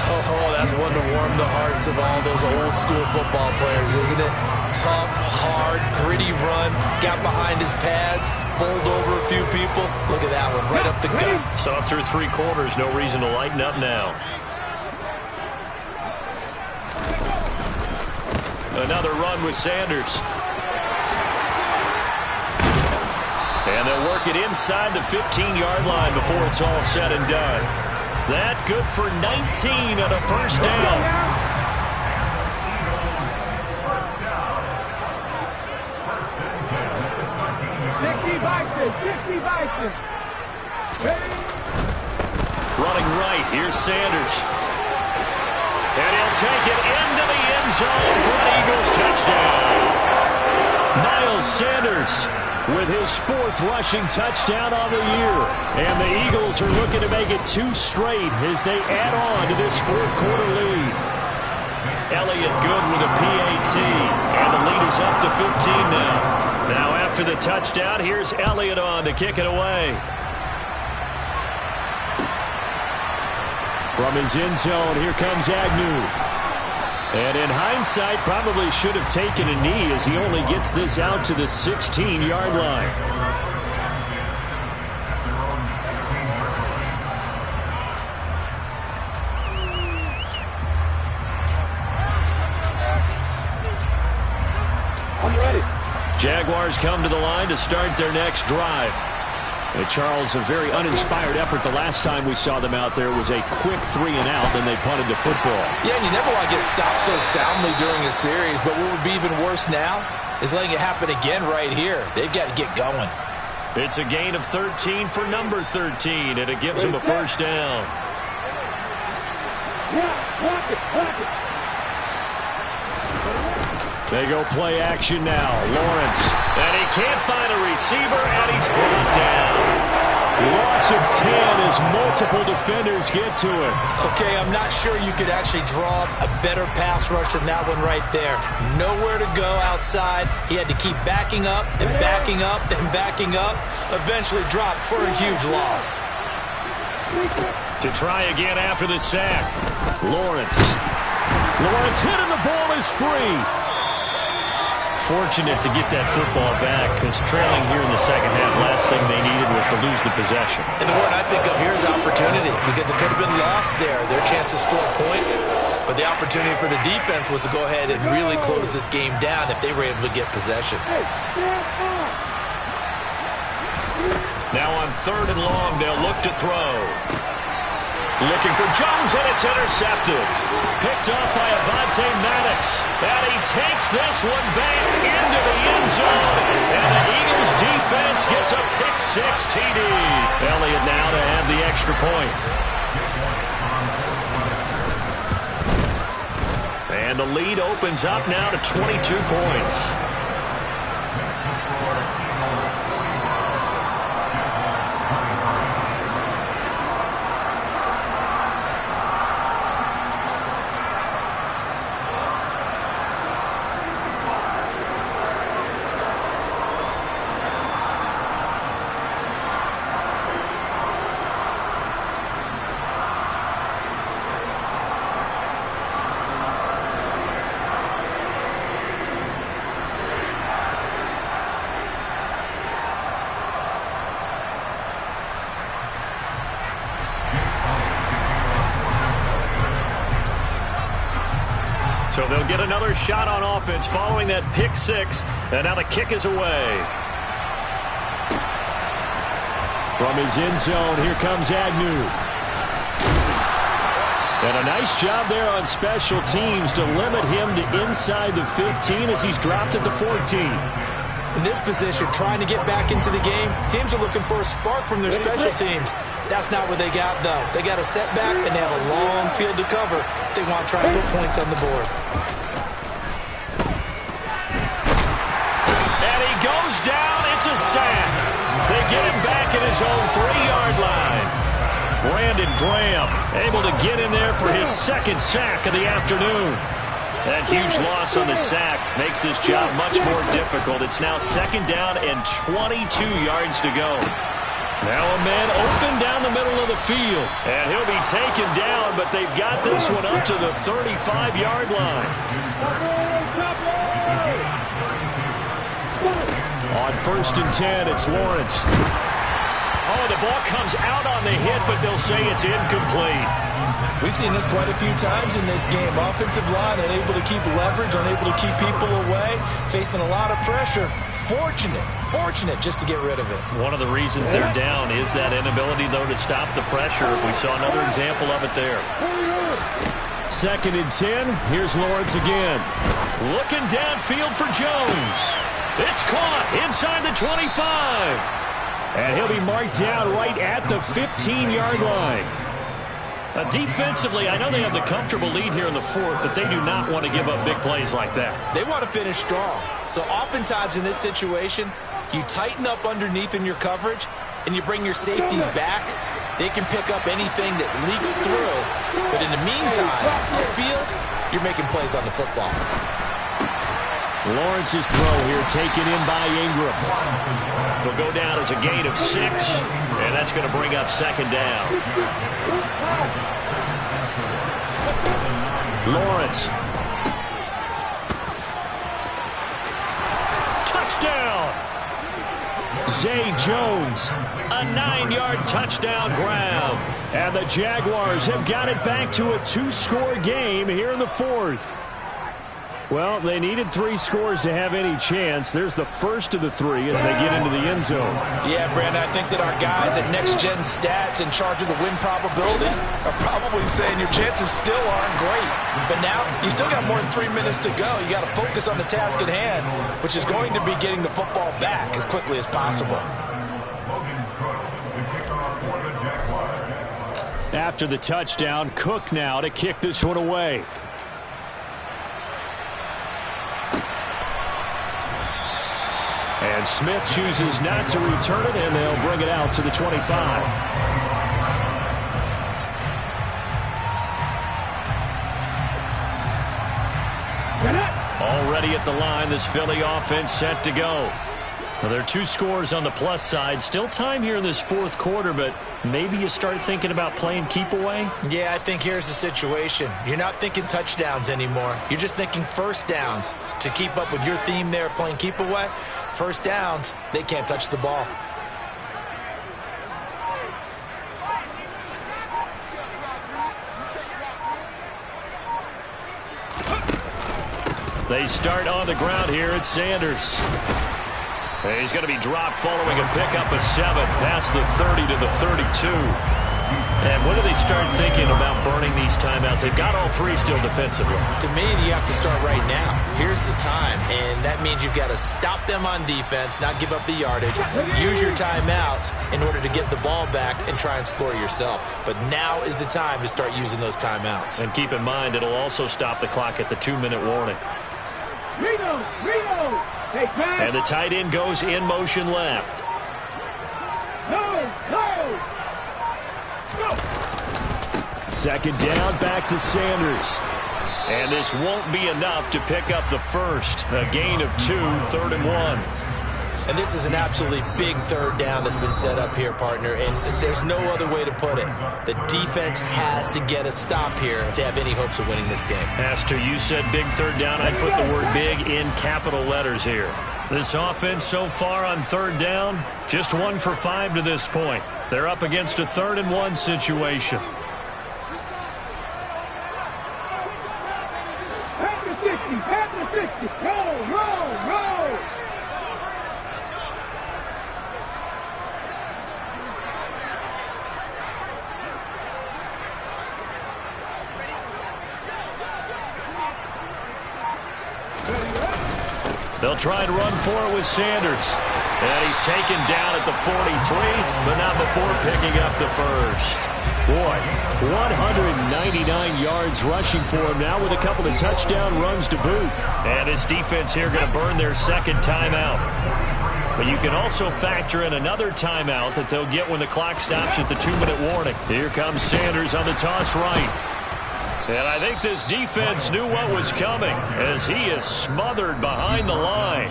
Oh, that's one to warm the hearts of all those old school football players, isn't it? Tough, hard, gritty run, got behind his pads, bowled over a few people. Look at that one, right up the gut. So up through 3 quarters, no reason to lighten up now. Another run with Sanders. And they'll work it inside the 15-yard line before it's all said and done. That good for 19 on a 1st down. 50 Bison. Running right, here's Sanders. And he'll take it into the end zone for an Eagles touchdown. Miles Sanders with his 4th rushing touchdown on the year. And the Eagles are looking to make it 2 straight as they add on to this 4th quarter lead. Elliott good with a PAT. And the lead is up to 15 now. Now after the touchdown, here's Elliott on to kick it away. From his end zone, here comes Agnew. And in hindsight, probably should have taken a knee as he only gets this out to the 16-yard line. I'm ready. Jaguars come to the line to start their next drive. And Charles, a very uninspired effort the last time we saw them out there was a quick 3-and-out, then they punted the football. Yeah, and you never want to get stopped so soundly during a series, but what would be even worse now is letting it happen again right here. They've got to get going. It's a gain of 13 for number 13, and it gives them a 1st down. Block it. They go play action now. Lawrence. And he can't find a receiver, and he's brought down. Loss of 10 as multiple defenders get to it. Okay, I'm not sure you could actually draw a better pass rush than that one right there. Nowhere to go outside. He had to keep backing up and backing up and backing up. Eventually dropped for a huge loss. To try again after the sack. Lawrence hit and the ball is free. Fortunate to get that football back because trailing here in the second half, last thing they needed was to lose the possession. And the word I think of here is opportunity because it could have been lost there, their chance to score points. But the opportunity for the defense was to go ahead and really close this game down if they were able to get possession. Now on 3rd and long, they'll look to throw. Looking for Jones, and it's intercepted. Picked off by Avonte Maddox. And he takes this one back into the end zone. And the Eagles defense gets a pick-6 TD. Elliott now to add the extra point. And the lead opens up now to 22 points. So they'll get another shot on offense following that pick six. And now the kick is away. From his end zone, here comes Agnew. And a nice job there on special teams to limit him to inside the 15 as he's dropped at the 14. In this position, trying to get back into the game, teams are looking for a spark from their special teams. That's not what they got, though. They got a setback, and they have a long field to cover if they want to try to put points on the board. And he goes down. It's a sack. They get him back at his own 3-yard line. Brandon Graham able to get in there for his second sack of the afternoon. That huge loss on the sack makes this job much more difficult. It's now 2nd down and 22 yards to go. Now a man open down the middle of the field. And he'll be taken down, but they've got this one up to the 35-yard line. On 1st and 10, it's Lawrence. Oh, the ball comes out on the hit, but they'll say it's incomplete. We've seen this quite a few times in this game. Offensive line unable to keep leverage, unable to keep people away, facing a lot of pressure. Fortunate just to get rid of it. One of the reasons they're down is that inability, though, to stop the pressure. We saw another example of it there. 2nd and 10, here's Lawrence again. Looking downfield for Jones. It's caught inside the 25. And he'll be marked down right at the 15-yard line. Defensively, I know they have the comfortable lead here in the 4th, but they do not want to give up big plays like that. They want to finish strong. So oftentimes in this situation, you tighten up underneath in your coverage, and you bring your safeties back. They can pick up anything that leaks through. But in the meantime, upfield, you're making plays on the football. Lawrence's throw here taken in by Ingram. Will go down as a gain of 6, and that's going to bring up 2nd down. Lawrence. Touchdown! Zay Jones. A 9-yard touchdown grab. And the Jaguars have got it back to a 2-score game here in the 4th. Well, they needed 3 scores to have any chance. There's the first of the 3 as they get into the end zone. Yeah, Brandon, I think that our guys at Next Gen Stats in charge of the win probability are probably saying your chances still aren't great. But now you still got more than 3 minutes to go. You got to focus on the task at hand, which is going to be getting the football back as quickly as possible. After the touchdown, Cook now to kick this one away. And Smith chooses not to return it, and they'll bring it out to the 25. Already at the line, this Philly offense set to go. Well, there are 2 scores on the plus side. Still time here in this 4th quarter, but maybe you start thinking about playing keep away? Yeah, I think here's the situation. You're not thinking touchdowns anymore. You're just thinking first downs. To keep up with your theme there, playing keep away, first downs, they can't touch the ball. They start on the ground here at Sanders. He's going to be dropped following a pickup of 7 past the 30 to the 32. And when do they start thinking about burning these timeouts? They've got all 3 still defensively. To me, you have to start right now. Here's the time, and that means you've got to stop them on defense, not give up the yardage, use your timeouts in order to get the ball back and try and score yourself. But now is the time to start using those timeouts. And keep in mind, it'll also stop the clock at the 2-minute warning. Reno! And the tight end goes in motion left. No! 2nd down, back to Sanders. And this won't be enough to pick up the first. A gain of 2, 3rd and 1. And this is an absolutely big 3rd down that's been set up here, partner, and there's no other way to put it. The defense has to get a stop here if they have any hopes of winning this game. Pastor, you said big 3rd down. I'd put the word big in capital letters here. This offense so far on 3rd down, just 1 for 5 to this point. They're up against a 3rd and 1 situation. They'll try and run for it with Sanders. And he's taken down at the 43, but not before picking up the first. Boy, 199 yards rushing for him now with a couple of touchdown runs to boot. And his defense here going to burn their second timeout. But you can also factor in another timeout that they'll get when the clock stops at the 2-minute warning. Here comes Sanders on the toss right. And I think this defense knew what was coming as he is smothered behind the line.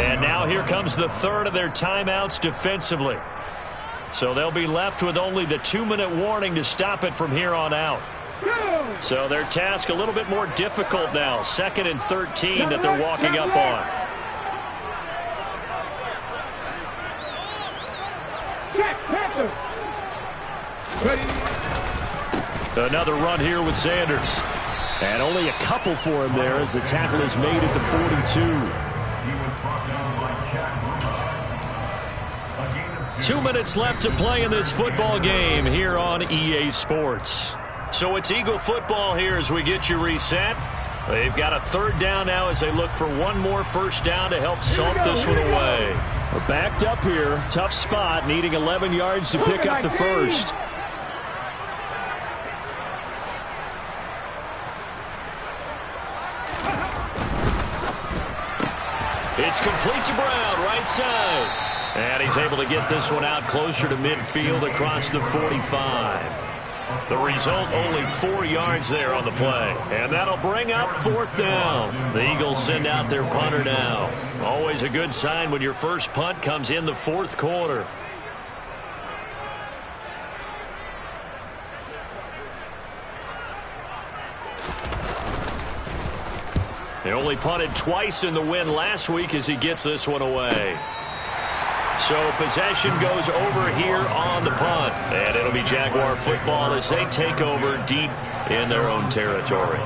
And now here comes the third of their timeouts defensively. So they'll be left with only the 2-minute warning to stop it from here on out. So their task a little bit more difficult now. 2nd and 13 that they're walking up on. Another run here with Sanders. And only a couple for him there as the tackle is made at the 42. 2 minutes left to play in this football game here on EA Sports. So it's Eagle football here as we get you reset. They've got a 3rd down now as they look for one more first down to help salt this one away. We're backed up here. Tough spot, needing 11 yards to pick up the first. It's complete to Brown, right side. And he's able to get this one out closer to midfield across the 45. The result, only 4 yards there on the play. And that'll bring up 4th down. The Eagles send out their punter now. Always a good sign when your first punt comes in the 4th quarter. He only punted twice in the win last week as he gets this one away. So possession goes over here on the punt. And it'll be Jaguar football as they take over deep in their own territory.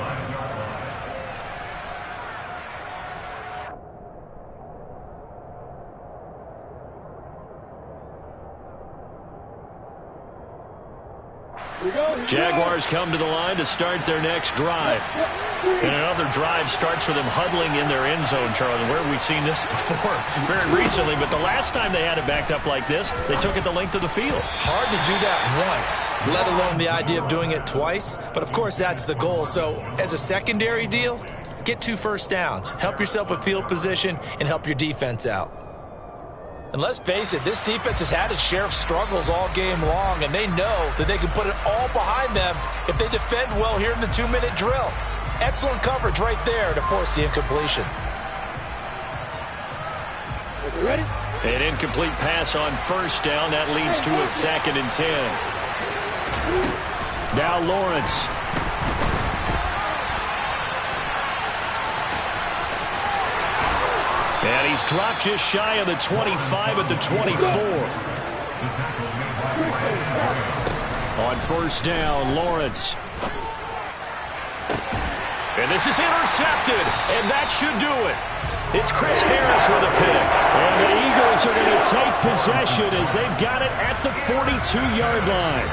Jaguars come to the line to start their next drive. And another drive starts with them huddling in their end zone, Charlie. Where have we seen this before? Very recently, but the last time they had it backed up like this, they took it the length of the field. Hard to do that once, let alone the idea of doing it twice. But, of course, that's the goal. So, as a secondary deal, get 2 first downs. Help yourself with field position and help your defense out. And let's face it, this defense has had its share of struggles all game long, and they know that they can put it all behind them if they defend well here in the 2-minute drill. Excellent coverage right there to force the incompletion. Ready? An incomplete pass on first down. That leads to a 2nd and 10. Now Lawrence. And he's dropped just shy of the 25 at the 24. On first down, Lawrence. And this is intercepted, and that should do it. It's Chris Harris with a pick. And the Eagles are going to take possession as they've got it at the 42-yard line.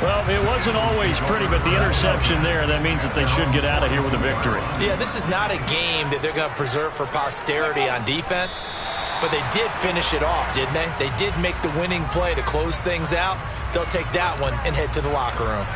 Well, it wasn't always pretty, but the interception there, that means that they should get out of here with a victory. Yeah, this is not a game that they're going to preserve for posterity on defense, but they did finish it off, didn't they? They did make the winning play to close things out. They'll take that one and head to the locker room.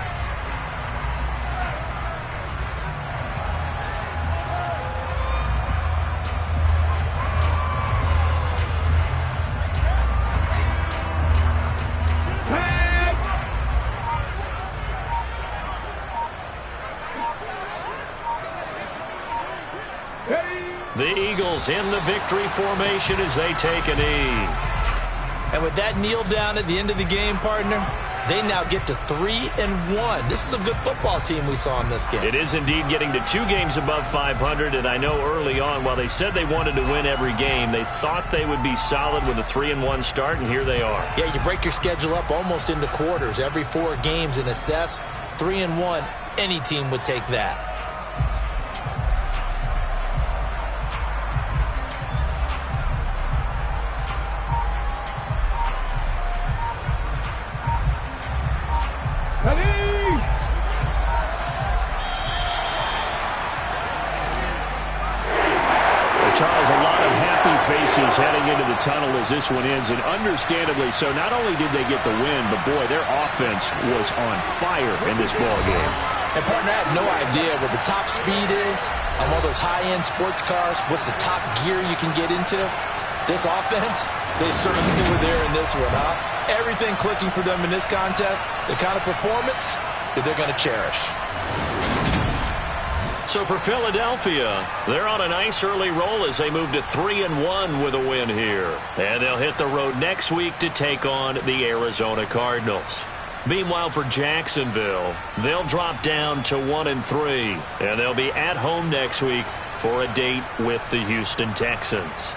The Eagles in the victory formation as they take a knee. And with that kneel down at the end of the game, partner, they now get to 3-1. This is a good football team we saw in this game. It is indeed getting to 2 games above 500, and I know early on, while they said they wanted to win every game, they thought they would be solid with a 3-1 start, and here they are. Yeah, you break your schedule up almost into quarters, every 4 games and assess. 3-1, any team would take that. Charles, a lot of voices heading into the tunnel as this one ends, and understandably so. Not only did they get the win, but, boy, their offense was on fire in this ballgame. And, partner, I have no idea what the top speed is on one of those high-end sports cars. What's the top gear you can get into? This offense, they certainly were there in this one, huh? Everything clicking for them in this contest, the kind of performance that they're going to cherish. So for Philadelphia, they're on a nice early roll as they move to 3-1 with a win here. And they'll hit the road next week to take on the Arizona Cardinals. Meanwhile, for Jacksonville, they'll drop down to 1-3, and they'll be at home next week for a date with the Houston Texans.